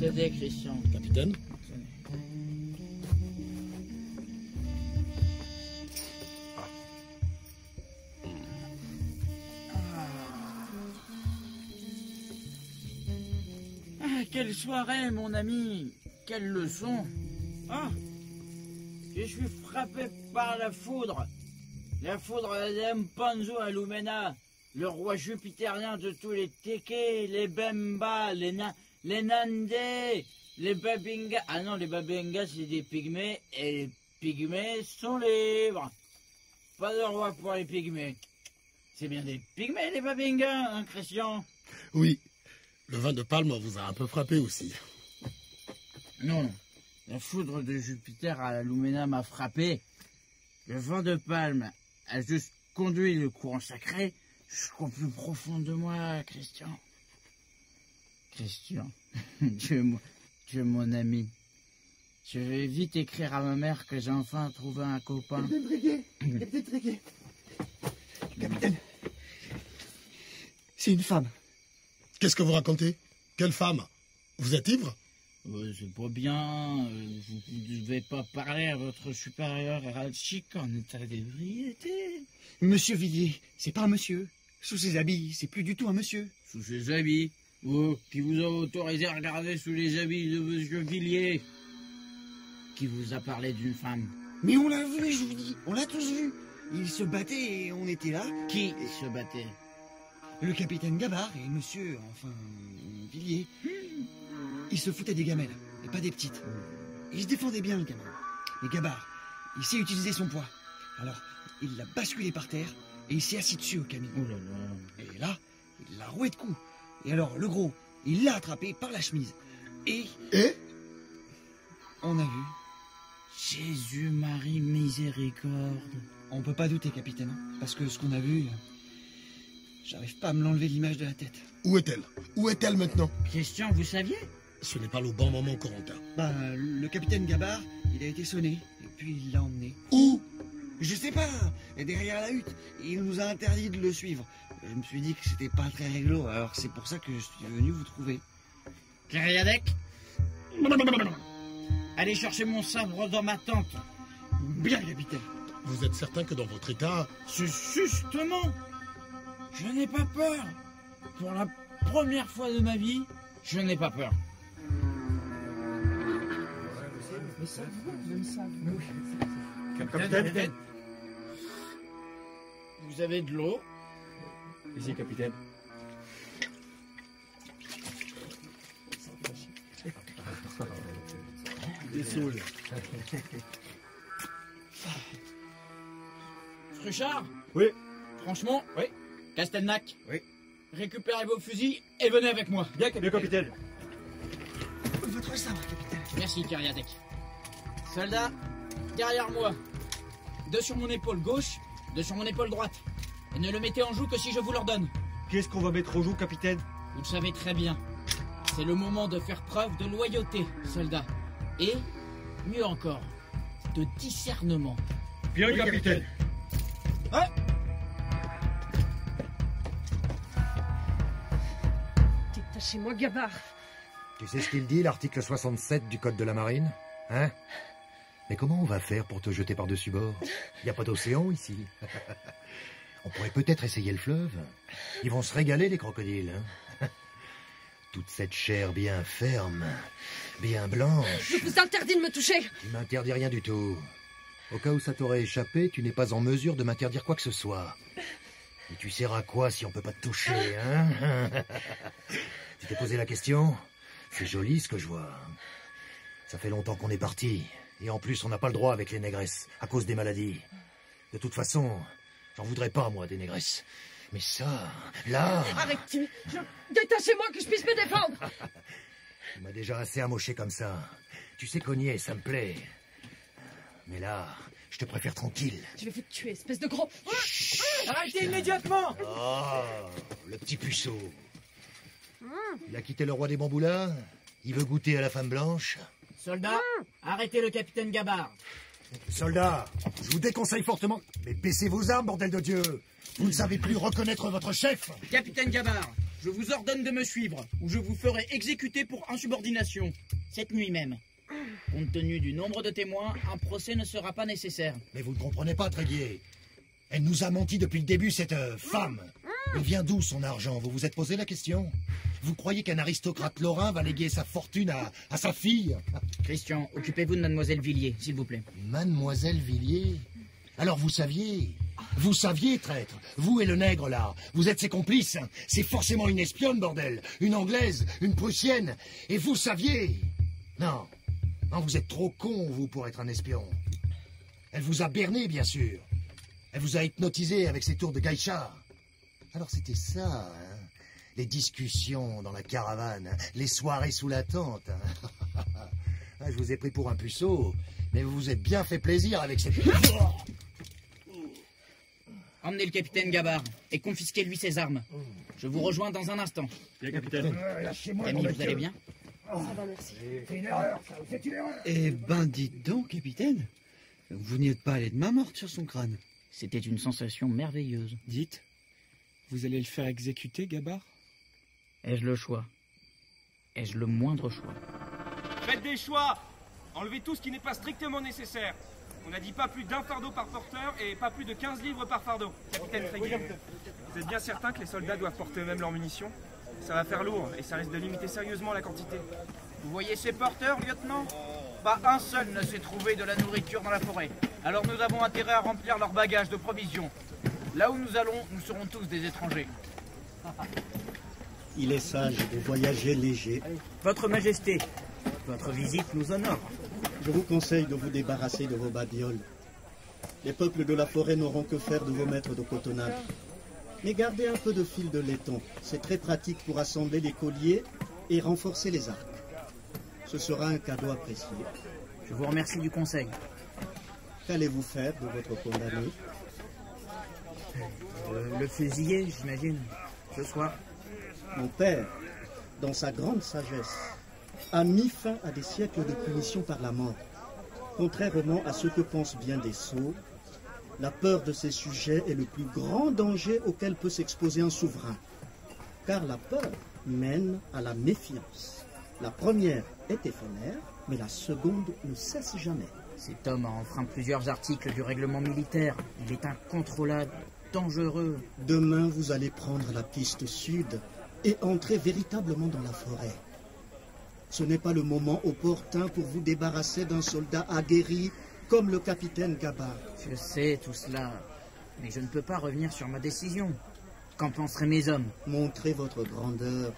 t'aider, Christian. Capitaine? Quelle soirée, mon ami. Quelle leçon. Ah, je suis frappé par la foudre. La foudre d'Empanzo à Lumena, le roi jupitérien de tous les Tékés, les Bemba, les Nandés, les Babingas. Ah non, les Babingas, c'est des pygmées, et les pygmées sont libres. Pas de roi pour les pygmées. C'est bien des pygmées, les Babingas, hein, Christian? Oui. Le vin de palme vous a un peu frappé aussi. Non, la foudre de Jupiter à Lumena m'a frappé. Le vent de palme a juste conduit le courant sacré jusqu'au plus profond de moi, Christian. Christian, tu es mon ami. Je vais vite écrire à ma mère que j'ai enfin trouvé un copain. Capitaine Tréguet, Capitaine Tréguet. Capitaine, c'est une femme. Qu'est-ce que vous racontez? Quelle femme? Vous êtes ivre? C'est pas bien. Vous ne devez pas parler à votre supérieur hiérarchique en état d'ébriété. Monsieur Villiers, c'est pas un monsieur. Sous ses habits, c'est plus du tout un monsieur. Sous ses habits? Oh, qui vous a autorisé à regarder sous les habits de monsieur Villiers? Qui vous a parlé d'une femme? Mais on l'a vu, je vous dis, on l'a tous vu. Il se battait et on était là. Qui se battait? Le capitaine Gabard et monsieur, enfin, Villiers. Il se foutait des gamelles, et pas des petites. Il se défendait bien, le gamin. Mais Gabard, il sait utiliser son poids. Alors, il l'a basculé par terre, et il s'est assis dessus au camion. Oh là là. Et là, il l'a roué de coups. Et alors, le gros, il l'a attrapé par la chemise. Et on a vu. Jésus, Marie, miséricorde. On peut pas douter, capitaine, hein, parce que ce qu'on a vu, j'arrive pas à me l'enlever l'image de la tête. Où est-elle? Où est-elle maintenant? Christian, vous saviez? Ce n'est pas le bon moment, Corentin. Bah, le capitaine Gabard, il a été sonné, et puis il l'a emmené. Où? Je sais pas, derrière la hutte. Il nous a interdit de le suivre. Je me suis dit que c'était pas très réglo, alors c'est pour ça que je suis venu vous trouver. Kyriadec, allez chercher mon sabre dans ma tente. Bien, capitaine. Vous êtes certain que dans votre état... Justement, je n'ai pas peur. Pour la première fois de ma vie, je n'ai pas peur. Capitaine. Vous avez de l'eau? Ici, capitaine. Des saules. Truchard? Oui. Franchement? Oui. Castelnac? Oui. Récupérez vos fusils et venez avec moi. Bien, capitaine. Votre sabre, capitaine. Merci, Kyriadec. Soldats, derrière moi. Deux sur mon épaule gauche, deux sur mon épaule droite. Et ne le mettez en joue que si je vous l'ordonne. Qu'est-ce qu'on va mettre au joug, capitaine? Vous le savez très bien. C'est le moment de faire preuve de loyauté, soldats. Et, mieux encore, de discernement. Bien, Oui, capitaine. Ouais. Détachez-moi, Gabard. Tu sais ce qu'il dit, l'article 67 du Code de la Marine? Hein? Mais comment on va faire pour te jeter par-dessus bord? Il n'y a pas d'océan ici. On pourrait peut-être essayer le fleuve. Ils vont se régaler, les crocodiles. Hein? Toute cette chair bien ferme, bien blanche. Je vous interdis de me toucher. Tu m'interdis rien du tout. Au cas où ça t'aurait échappé, tu n'es pas en mesure de m'interdire quoi que ce soit. Et tu sers à quoi si on peut pas te toucher, hein? Tu t'es posé la question? C'est joli ce que je vois. Ça fait longtemps qu'on est parti. Et en plus, on n'a pas le droit avec les négresses, à cause des maladies. De toute façon, j'en voudrais pas, moi, des négresses. Mais ça, là... Arrête-tu. Détachez-moi que je puisse me défendre. Tu m'as déjà assez amoché comme ça. Tu sais cogner, ça me plaît. Mais là, je te préfère tranquille. Je vais vous tuer, espèce de gros... Arrêtez immédiatement! Oh, le petit puceau. Il a quitté le roi des bamboulas. Il veut goûter à la femme blanche. Soldats, arrêtez le capitaine Gabard. Soldats, je vous déconseille fortement... Mais baissez vos armes, bordel de Dieu. Vous ne savez plus reconnaître votre chef. Capitaine Gabard, Je vous ordonne de me suivre, ou je vous ferai exécuter pour insubordination. Cette nuit même. Compte tenu du nombre de témoins, un procès ne sera pas nécessaire. Mais vous ne comprenez pas, Tréguier. Elle nous a menti depuis le début, cette femme. Elle vient d'où son argent? Vous vous êtes posé la question? Vous croyez qu'un aristocrate lorrain va léguer sa fortune à sa fille? Christian, occupez-vous de mademoiselle Villiers, s'il vous plaît. Mademoiselle Villiers? Alors vous saviez? Vous saviez, traître? Vous et le nègre, là, vous êtes ses complices. C'est forcément une espionne, bordel. Une anglaise, une prussienne. Et vous saviez? Non. Non, vous êtes trop con, vous, pour être un espion. Elle vous a berné, bien sûr. Elle vous a hypnotisé avec ses tours de geisha. Alors c'était ça, hein? Les discussions dans la caravane, hein? Les soirées sous la tente. Hein? Ah, je vous ai pris pour un puceau, mais vous vous êtes bien fait plaisir avec cette... Emmenez le capitaine Gabard et confisquez-lui ses armes. Je vous rejoins dans un instant. Bien, capitaine. Camille, vous allez bien? Ça va, merci. Eh ben, dites donc, capitaine. Vous n'y êtes pas allé de main morte sur son crâne. C'était une sensation merveilleuse. Dites, vous allez le faire exécuter, Gabard? Ai-je le choix? Ai-je le moindre choix? Faites des choix. Enlevez tout ce qui n'est pas strictement nécessaire. On n'a dit pas plus d'1 fardeau par porteur et pas plus de 15 livres par fardeau. Capitaine Tréguier, vous êtes bien certain que les soldats doivent porter eux-mêmes leurs munitions? Ça va faire lourd et ça risque de limiter sérieusement la quantité. Vous voyez ces porteurs, lieutenant? Pas un seul ne s'est trouvé de la nourriture dans la forêt. Alors nous avons intérêt à remplir leurs bagages de provisions. Là où nous allons, nous serons tous des étrangers. Il est sage de voyager léger. Votre Majesté, votre visite nous honore. Je vous conseille de vous débarrasser de vos babioles. Les peuples de la forêt n'auront que faire de vos maîtres de cotonnade. Mais gardez un peu de fil de laiton. C'est très pratique pour assembler les colliers et renforcer les arcs. Ce sera un cadeau apprécié. Je vous remercie du conseil. Qu'allez-vous faire de votre condamné? Le fusiller, j'imagine, ce soir. Mon père, dans sa grande sagesse, a mis fin à des siècles de punition par la mort. Contrairement à ce que pensent bien des sots, la peur de ses sujets est le plus grand danger auquel peut s'exposer un souverain. Car la peur mène à la méfiance. La première est éphémère, mais la seconde ne cesse jamais. Cet homme a enfreint plusieurs articles du règlement militaire. Il est incontrôlable, dangereux. Demain, vous allez prendre la piste sud et entrer véritablement dans la forêt. Ce n'est pas le moment opportun pour vous débarrasser d'un soldat aguerri comme le capitaine Gabard. Je sais tout cela, mais je ne peux pas revenir sur ma décision. Qu'en penseraient mes hommes? Montrez votre grandeur.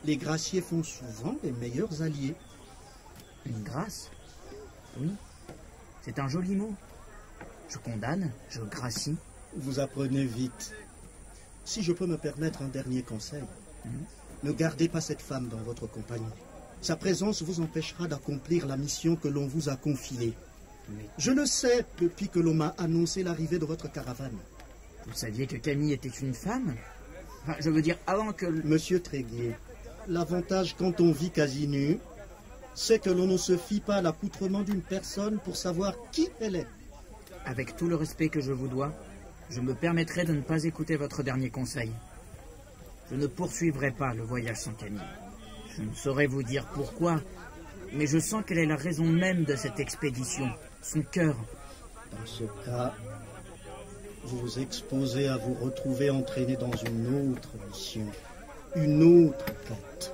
Les graciers font souvent les meilleurs alliés. Une grâce? Oui, c'est un joli mot. Je condamne, je gracie. Vous apprenez vite. Si je peux me permettre un dernier conseil, ne gardez pas cette femme dans votre compagnie. Sa présence vous empêchera d'accomplir la mission que l'on vous a confiée. Je le sais depuis que l'on m'a annoncé l'arrivée de votre caravane. Vous saviez que Camille était une femme? Enfin, je veux dire, avant que... Monsieur Tréguier, l'avantage quand on vit quasi nu, c'est que l'on ne se fie pas à l'accoutrement d'une personne pour savoir qui elle est. Avec tout le respect que je vous dois, je me permettrai de ne pas écouter votre dernier conseil. Je ne poursuivrai pas le voyage sans Camille. Je ne saurais vous dire pourquoi, mais je sens qu'elle est la raison même de cette expédition, son cœur. Dans ce cas, vous vous exposez à vous retrouver entraîné dans une autre mission, une autre quête.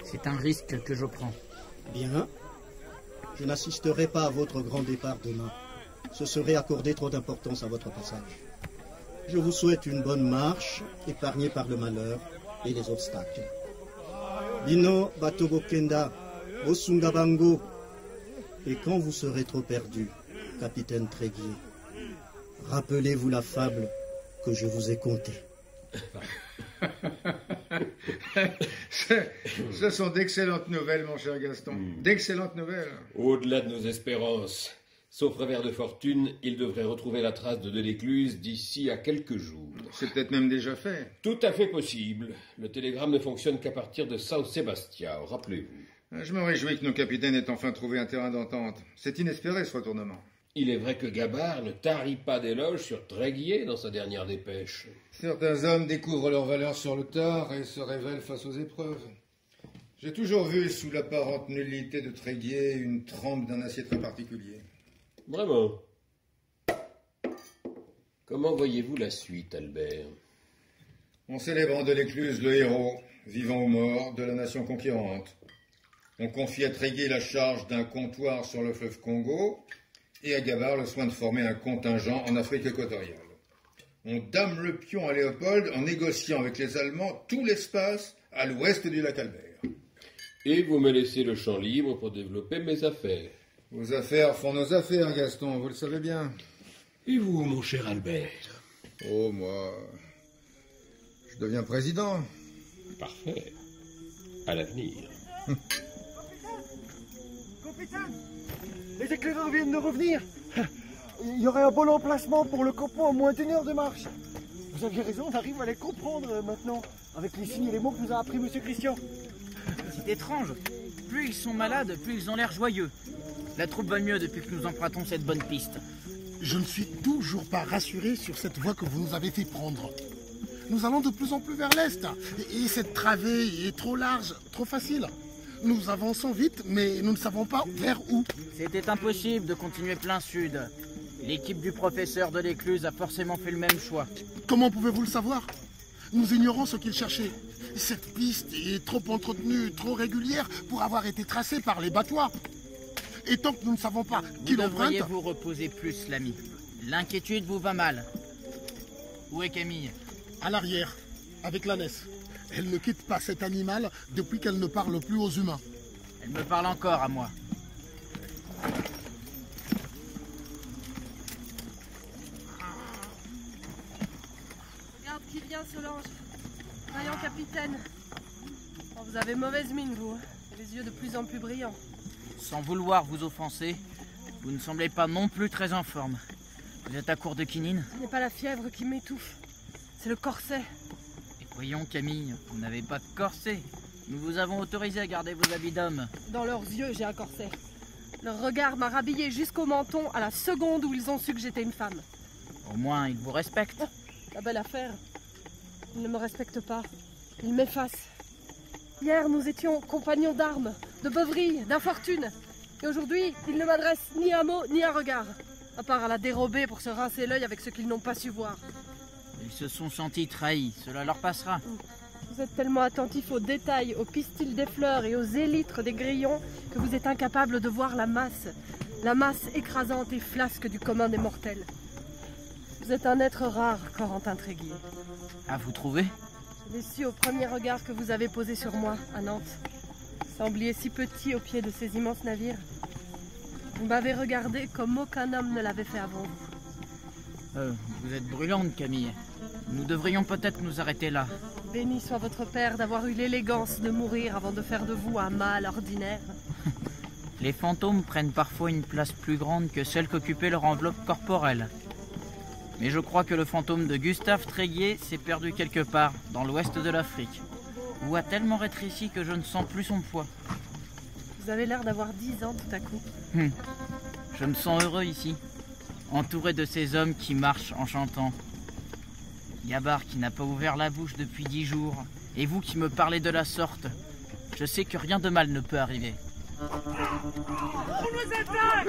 C'est un risque que je prends. Bien. Je n'assisterai pas à votre grand départ demain. Ce serait accorder trop d'importance à votre passage. Je vous souhaite une bonne marche, épargnée par le malheur et les obstacles. Bino Batobokenda, Osungabango. Et quand vous serez trop perdu, capitaine Tréguier, rappelez-vous la fable que je vous ai contée. Ce sont d'excellentes nouvelles, mon cher Gaston. D'excellentes nouvelles. Au-delà de nos espérances. Sauf revers de fortune, il devrait retrouver la trace de Delécluse d'ici à quelques jours. C'est peut-être même déjà fait. Tout à fait possible. Le télégramme ne fonctionne qu'à partir de Sao Sebastião, rappelez-vous. Je me réjouis que nos capitaines aient enfin trouvé un terrain d'entente. C'est inespéré, ce retournement. Il est vrai que Gabard ne tarit pas d'éloges sur Tréguier dans sa dernière dépêche. Certains hommes découvrent leur valeur sur le tard et se révèlent face aux épreuves. J'ai toujours vu sous l'apparente nullité de Tréguier une trempe d'un acier très particulier. Vraiment. Comment voyez-vous la suite, Albert? On célèbre en Delescluze le héros, vivant ou mort, de la nation conquérante. On confie à Tréguier la charge d'un comptoir sur le fleuve Congo et à Gabard le soin de former un contingent en Afrique équatoriale. On dame le pion à Léopold en négociant avec les Allemands tout l'espace à l'ouest du lac Albert. Et vous me laissez le champ libre pour développer mes affaires. Vos affaires font nos affaires, Gaston, vous le savez bien. Et vous, mon cher Albert? Oh, moi... je deviens président. Parfait. À l'avenir. Capitaine, les éclaireurs viennent de revenir. Il y aurait un bon emplacement pour le campement à moins d'1 heure de marche. Vous aviez raison, on arrive à les comprendre maintenant, avec les signes et les mots que nous a appris Monsieur Christian. C'est étrange. Plus ils sont malades, plus ils ont l'air joyeux. La troupe va mieux depuis que nous empruntons cette bonne piste. Je ne suis toujours pas rassuré sur cette voie que vous nous avez fait prendre. Nous allons de plus en plus vers l'est. Et cette travée est trop large, trop facile. Nous avançons vite, mais nous ne savons pas vers où. C'était impossible de continuer plein sud. L'équipe du professeur Delescluze a forcément fait le même choix. Comment pouvez-vous le savoir? Nous ignorons ce qu'il cherchait. Cette piste est trop entretenue, trop régulière pour avoir été tracée par les battoirs. Et tant que nous ne savons pas qui l'emprunte... Vous devriez vous reposer plus, l'ami. L'inquiétude vous va mal. Où est Camille? À l'arrière, avec l'ânesse. Elle ne quitte pas cet animal depuis qu'elle ne parle plus aux humains. Elle me parle encore à moi. Regarde qui vient, Solange. Vaillant capitaine. Oh, vous avez mauvaise mine, vous. Hein. Et les yeux de plus en plus brillants. Sans vouloir vous offenser, vous ne semblez pas non plus très en forme. Vous êtes à court de quinine? Ce n'est pas la fièvre qui m'étouffe. C'est le corset. Et voyons, Camille, vous n'avez pas de corset. Nous vous avons autorisé à garder vos habits d'homme. Dans leurs yeux, j'ai un corset. Leur regard m'a rhabillé jusqu'au menton à la seconde où ils ont su que j'étais une femme. Au moins, ils vous respectent. Oh, la belle affaire. Ils ne me respectent pas. Ils m'effacent. Hier, nous étions compagnons d'armes, de beuverie, d'infortune. Et aujourd'hui, ils ne m'adressent ni un mot, ni un regard. À part à la dérober pour se rincer l'œil avec ce qu'ils n'ont pas su voir. Ils se sont sentis trahis, cela leur passera. Vous êtes tellement attentif aux détails, aux pistils des fleurs et aux élytres des grillons que vous êtes incapable de voir la masse écrasante et flasque du commun des mortels. Vous êtes un être rare, Corentin Tréguier. Ah, vous trouvez? Je l'ai su au premier regard que vous avez posé sur moi, à Nantes. Vous sembliez si petit au pied de ces immenses navires. Vous m'avez regardé comme aucun homme ne l'avait fait avant vous. Vous êtes brûlante, Camille. Nous devrions peut-être nous arrêter là. Béni soit votre père d'avoir eu l'élégance de mourir avant de faire de vous un mâle ordinaire. Les fantômes prennent parfois une place plus grande que celle qu'occupait leur enveloppe corporelle. Mais je crois que le fantôme de Gustave Tréguier s'est perdu quelque part, dans l'ouest de l'Afrique, ou a tellement rétréci que je ne sens plus son poids. Vous avez l'air d'avoir 10 ans tout à coup. Je me sens heureux ici, entouré de ces hommes qui marchent en chantant. Gabard qui n'a pas ouvert la bouche depuis 10 jours, et vous qui me parlez de la sorte, je sais que rien de mal ne peut arriver. On nous attaque!